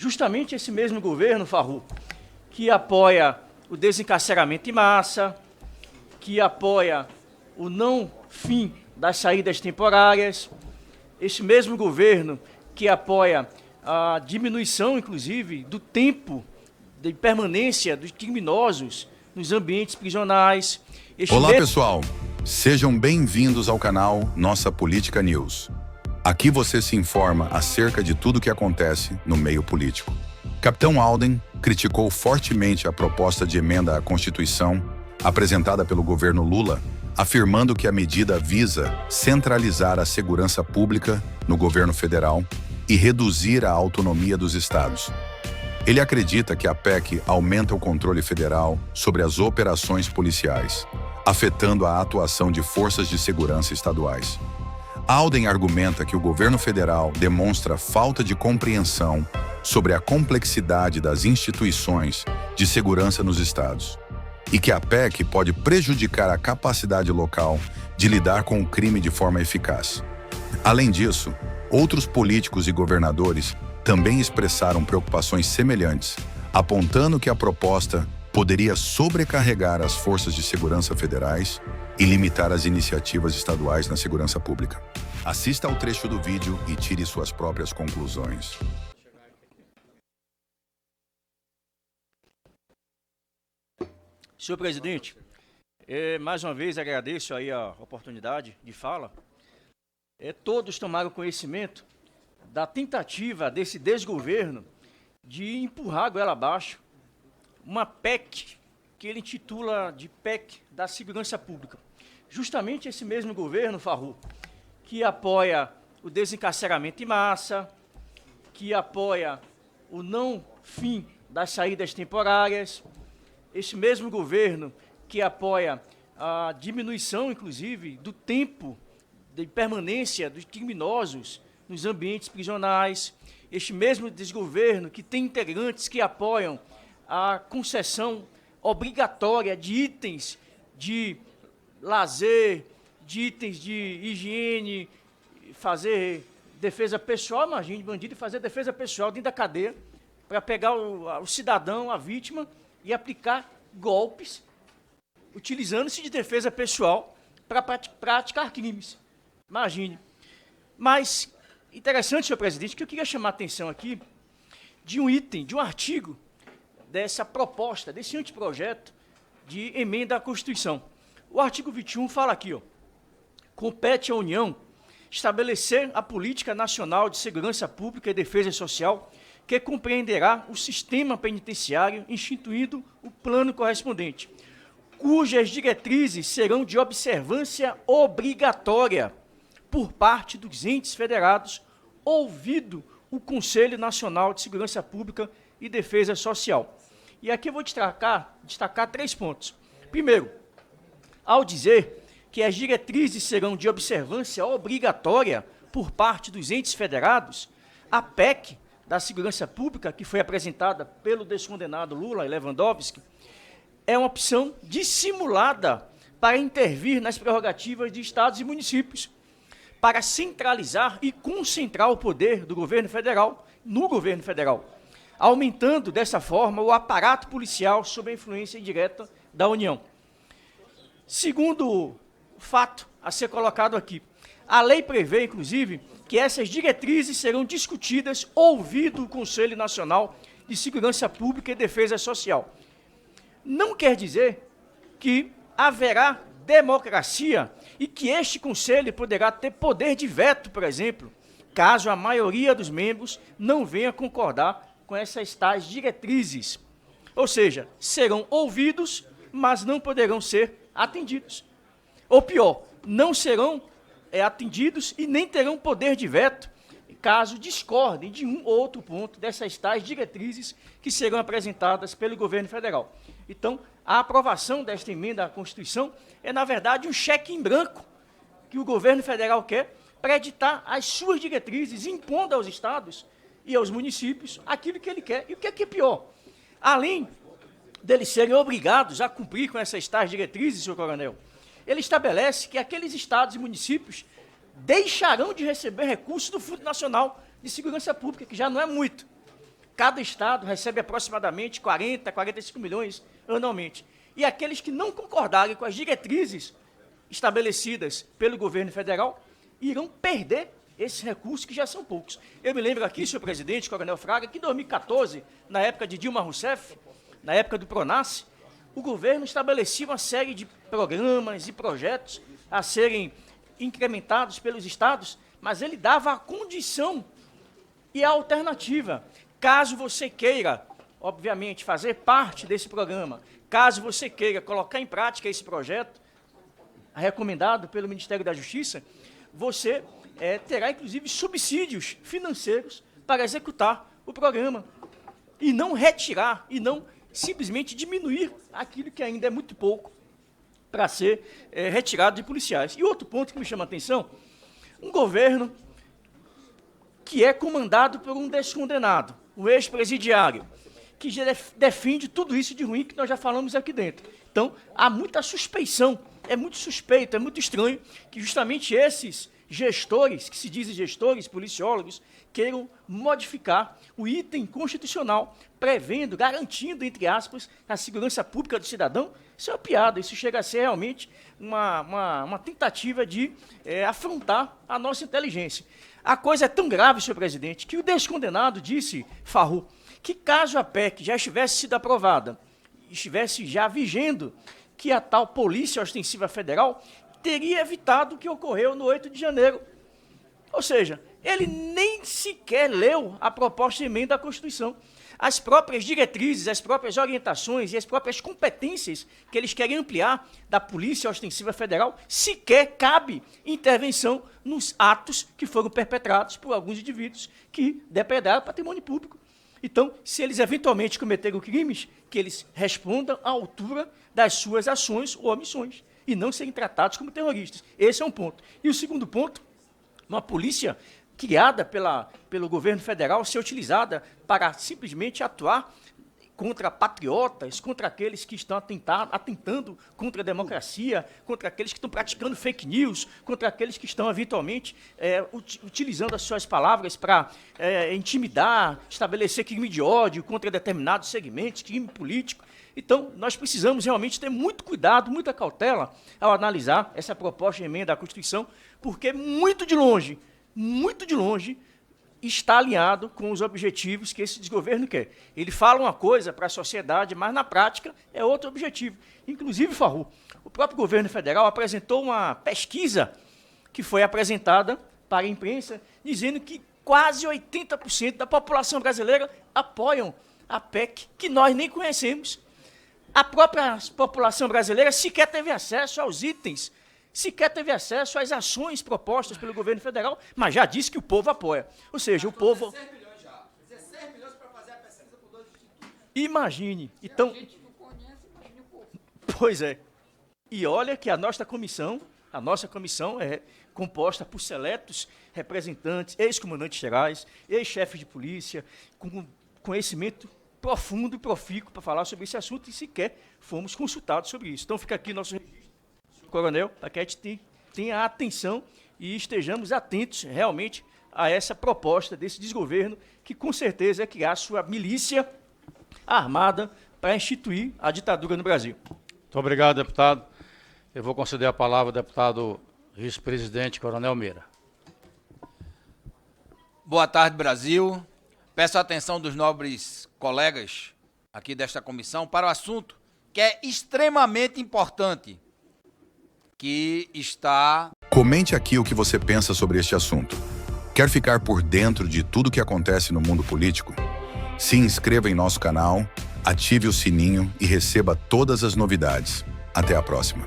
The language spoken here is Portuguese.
justamente esse mesmo governo, Farru, que apoia o desencarceramento em massa, que apoia o não fim das saídas temporárias, esse mesmo governo que apoia a diminuição, inclusive, do tempo de permanência dos criminosos nos ambientes prisionais. Olá, pessoal. Sejam bem-vindos ao canal Nossa Política News. Aqui você se informa acerca de tudo o que acontece no meio político. Capitão Alden criticou fortemente a proposta de emenda à Constituição apresentada pelo governo Lula, afirmando que a medida visa centralizar a segurança pública no governo federal e reduzir a autonomia dos estados. Ele acredita que a PEC aumenta o controle federal sobre as operações policiais, afetando a atuação de forças de segurança estaduais. Alden argumenta que o governo federal demonstra falta de compreensão sobre a complexidade das instituições de segurança nos estados e que a PEC pode prejudicar a capacidade local de lidar com o crime de forma eficaz. Além disso, outros políticos e governadores também expressaram preocupações semelhantes, apontando que a proposta poderia sobrecarregar as forças de segurança federais e limitar as iniciativas estaduais na segurança pública. Assista ao trecho do vídeo e tire suas próprias conclusões. Senhor presidente, mais uma vez agradeço aí a oportunidade de fala. Todos tomaram conhecimento da tentativa desse desgoverno de empurrar a goela abaixo uma PEC que ele intitula de PEC da Segurança Pública. Justamente esse mesmo governo, Farru, que apoia o desencarceramento em massa, que apoia o não fim das saídas temporárias, esse mesmo governo que apoia a diminuição, inclusive, do tempo de permanência dos criminosos nos ambientes prisionais, este mesmo desgoverno que tem integrantes que apoiam a concessão obrigatória de itens de lazer, de itens de higiene, fazer defesa pessoal, imagine, bandido fazer defesa pessoal dentro da cadeia para pegar o cidadão, a vítima, e aplicar golpes, utilizando-se de defesa pessoal para praticar crimes. Imagine. Mas, interessante, senhor presidente, que eu queria chamar a atenção aqui de um item, de um artigo dessa proposta, desse anteprojeto de emenda à Constituição. O artigo 21 fala aqui, compete à União estabelecer a Política Nacional de Segurança Pública e Defesa Social, que compreenderá o sistema penitenciário, instituindo o plano correspondente, cujas diretrizes serão de observância obrigatória por parte dos entes federados, ouvido o Conselho Nacional de Segurança Pública e Defesa Social. E aqui eu vou destacar 3 pontos. Primeiro, ao dizer que as diretrizes serão de observância obrigatória por parte dos entes federados, a PEC da Segurança Pública, que foi apresentada pelo descondenado Lula e Lewandowski, é uma opção dissimulada para intervir nas prerrogativas de estados e municípios, para centralizar e concentrar o poder do governo federal no governo federal, aumentando dessa forma o aparato policial sob a influência indireta da União. Segundo fato a ser colocado aqui, a lei prevê, inclusive, que essas diretrizes serão discutidas ouvido o Conselho Nacional de Segurança Pública e Defesa Social. Não quer dizer que haverá democracia e que este Conselho poderá ter poder de veto, por exemplo, caso a maioria dos membros não venha concordar com essas tais diretrizes. Ou seja, serão ouvidos, mas não poderão ser atendidos. Ou pior, não serão atendidos e nem terão poder de veto caso discordem de um ou outro ponto dessas tais diretrizes que serão apresentadas pelo governo federal. Então, a aprovação desta emenda à Constituição é, na verdade, um cheque em branco que o governo federal quer para editar as suas diretrizes, impondo aos estados e aos municípios aquilo que ele quer. E o que é pior? Além deles serem obrigados a cumprir com essas tais diretrizes, senhor coronel, ele estabelece que aqueles estados e municípios deixarão de receber recursos do Fundo Nacional de Segurança Pública, que já não é muito. cada estado recebe aproximadamente 40, 45 milhões anualmente. E aqueles que não concordarem com as diretrizes estabelecidas pelo governo federal irão perder esses recursos, que já são poucos. Eu me lembro aqui, senhor presidente, Coronel Fraga, que em 2014, na época de Dilma Rousseff, na época do PRONASSE, o governo estabelecia uma série de programas e projetos a serem incrementados pelos estados, mas ele dava a condição e a alternativa. Caso você queira, obviamente, fazer parte desse programa, caso você queira colocar em prática esse projeto, recomendado pelo Ministério da Justiça, você terá, inclusive, subsídios financeiros para executar o programa e não retirar, e não simplesmente diminuir aquilo que ainda é muito pouco para ser retirado de policiais. E outro ponto que me chama a atenção, um governo que é comandado por um descondenado, o ex-presidiário, que já defende tudo isso de ruim que nós já falamos aqui dentro. Então, há muita suspeição, é muito suspeito, é muito estranho que justamente esses gestores, que se dizem gestores, policiólogos, queiram modificar o item constitucional, prevendo, garantindo, entre aspas, a segurança pública do cidadão. Isso é uma piada, isso chega a ser realmente uma tentativa de afrontar a nossa inteligência. A coisa é tão grave, senhor presidente, que o descondenado disse, Farru, que caso a PEC já estivesse sido aprovada, estivesse já vigendo, que a tal Polícia Ostensiva Federal teria evitado o que ocorreu no 8 de janeiro. Ou seja, ele nem sequer leu a proposta de emenda à Constituição. As próprias diretrizes, as próprias orientações e as próprias competências que eles querem ampliar da Polícia Ostensiva Federal, sequer cabe intervenção nos atos que foram perpetrados por alguns indivíduos que depredaram patrimônio público. Então, se eles eventualmente cometeram crimes, que eles respondam à altura das suas ações ou omissões, e não serem tratados como terroristas. Esse é um ponto. E o segundo ponto, uma polícia criada pelo governo federal ser utilizada para simplesmente atuar contra patriotas, contra aqueles que estão atentando contra a democracia, contra aqueles que estão praticando fake news, contra aqueles que estão eventualmente utilizando as suas palavras para intimidar, estabelecer crime de ódio contra determinados segmentos, crime político. Então, nós precisamos realmente ter muito cuidado, muita cautela ao analisar essa proposta de emenda à Constituição, porque muito de longe, está alinhado com os objetivos que esse desgoverno quer. Ele fala uma coisa para a sociedade, mas na prática é outro objetivo. Inclusive, Farru, o próprio governo federal apresentou uma pesquisa que foi apresentada para a imprensa, dizendo que quase 80% da população brasileira apoiam a PEC, que nós nem conhecemos. A própria população brasileira sequer teve acesso aos itens, sequer teve acesso às ações propostas pelo governo federal, mas já disse que o povo apoia. Ou seja, o povo... 16 milhões já. 16 milhões para fazer a pesquisa por 2 institutos. Imagine. Então... A gente não conhece, imagine o povo. Pois é. E olha que a nossa comissão é composta por seletos representantes, ex-comandantes gerais, ex-chefes de polícia, com conhecimento profundo e profícuo para falar sobre esse assunto, e sequer fomos consultados sobre isso. Então fica aqui nosso registro, coronel, para que a gente tenha atenção e estejamos atentos realmente a essa proposta desse desgoverno, que com certeza é criar sua milícia armada para instituir a ditadura no Brasil. Muito obrigado, deputado. Eu vou conceder a palavra ao deputado vice-presidente Coronel Meira. Boa tarde, Brasil. Peço a atenção dos nobres colegas aqui desta comissão para o assunto que é extremamente importante, que está... Comente aqui o que você pensa sobre este assunto. Quer ficar por dentro de tudo o que acontece no mundo político? Se inscreva em nosso canal, ative o sininho e receba todas as novidades. Até a próxima.